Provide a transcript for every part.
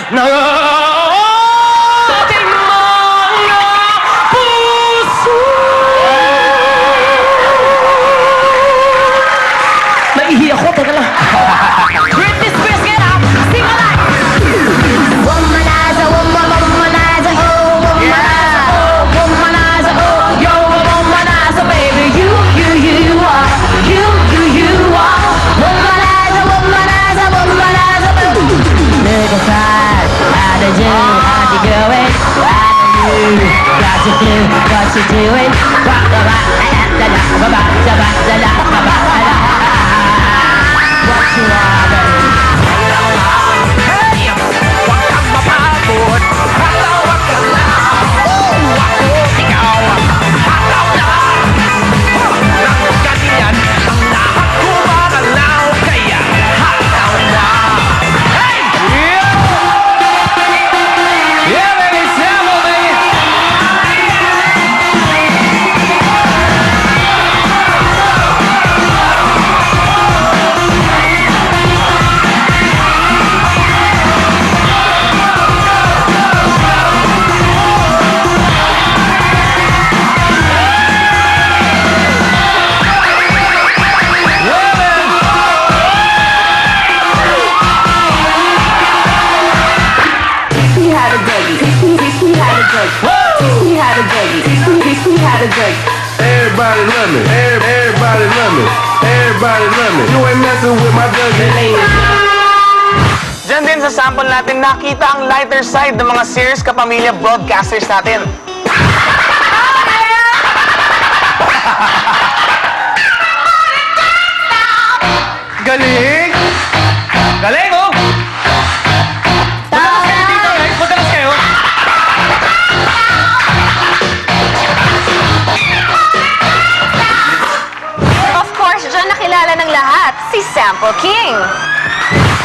na ating mga puso. Naihi ako, teka lang. Britney Spears, get up! Sing along! Womanizer, womanizer, oh, womanizer, oh, womanizer, oh, you're a womanizer, baby. You are. Womanizer, womanizer, womanizer, baby. Look aside, how to do, how to go it, how to do, got to do, what you doing, rock the rock, what you are, baby. Huwag kang mapagod. Hatawag ka lang. Ako, ikaw. Hataw na. Nang ganyan, ang lahat kumagalaw. Kaya hataw na. Hey! Yeah, baby, Samo, baby. He had a doggy. He had a doggy. He had a doggy. He had a doggy. Everybody love me. Everybody love me. Everybody love me. You ain't messing with my Dougie. Diyan din sa sample natin nakita ang lighter side ng mga Sears Kapamilya broadcasters natin. Galing! Galing, oh! Magkalas kayo dito, guys. Magkalas kayo. Of course, dyan nakilala ng lahat, si Sample King.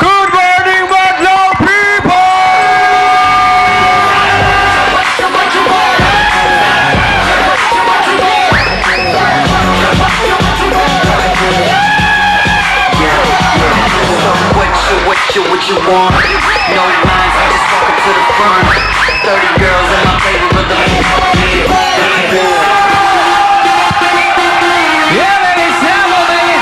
Good morning, Madlaw people! What you want? No lines, I just walk up to the front. 30 girls in my favorite rhythm. Yeah, baby, Samo, baby!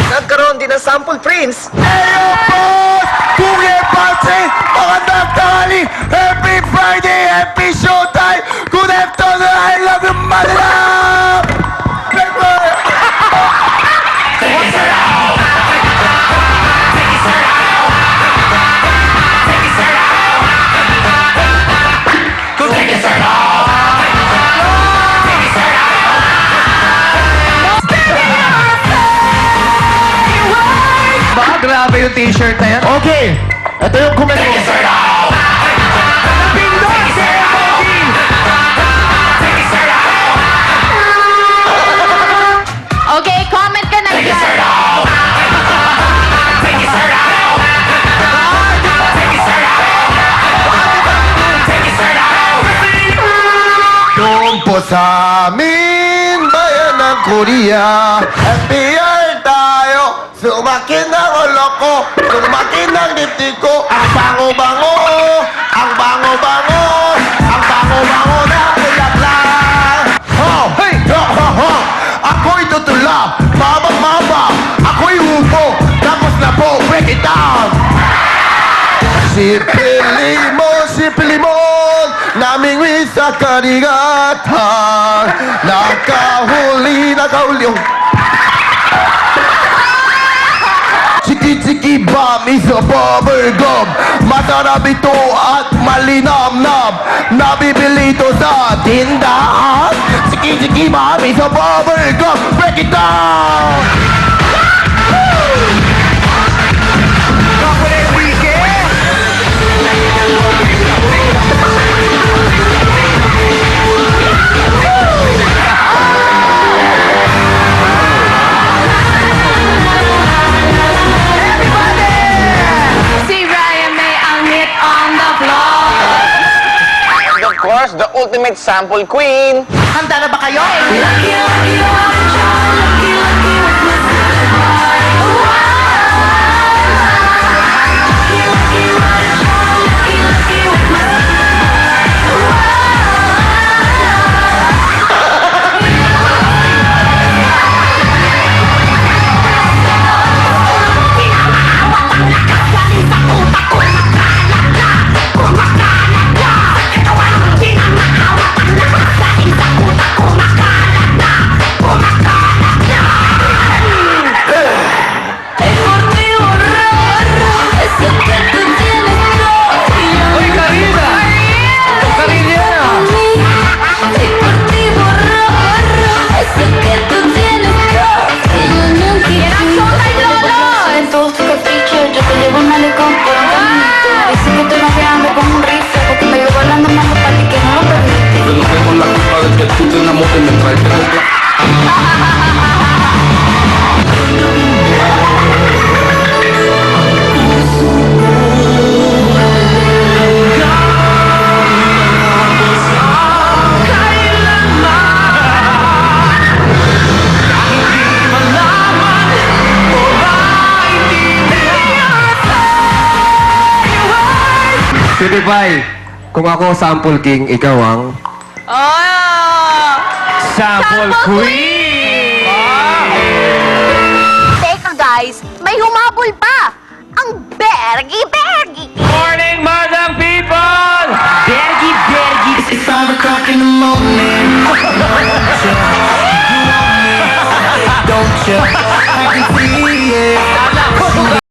Nagkaroon din ng sample prints. Ayo, boss! Boogie Party! Magandang tanghali! Happy Friday! Happy Showtime! Good afternoon! I love you, Manila! Baka grabe yung t-shirt na yan. Okay! Ito yung comment ko. Pindot, Sample King! Okay, comment ka na dyan. Tumpo sa amin, bayan ng Korea. FBR tayo, sumakin ang ulo ko, sumakin ang dibdib ko. Ang bango-bango, ang bango-bango, ang bango-bango na bulaklak. Ho! Hey! Ho! Ho! Ho! Ako'y tutulap, mabang-mabang, ako'y upo, tapos na po, break it down! Sipili mo, namingwi sa karigatan. Nakahuli, Chiki-chiki bomb is a bubble gum. Masarap ito at malinamnam. Nabibili ito sa tindahan. Chiki-chiki bomb is a bubble gum. Break it down! ultimate sample queen. Handa na ba kayo? Uy, Karina! Karina yan ah! Yan ang showtime, Lolo! Yo te llevo un malecón por un caminito. Dice que tú no me andas con un rifle porque me llevo hablando más para ti que no lo permite. Yo no tengo la culpa de que tú te enamores mientras él te compra. Sige, bye. Kung ako sample king, ikaw ang... Sample Queen! Teka guys, may humabol pa! Ang Bergi! Morning, madam people! Bergi! It's 5 o'clock in the morning. Don't you? I can see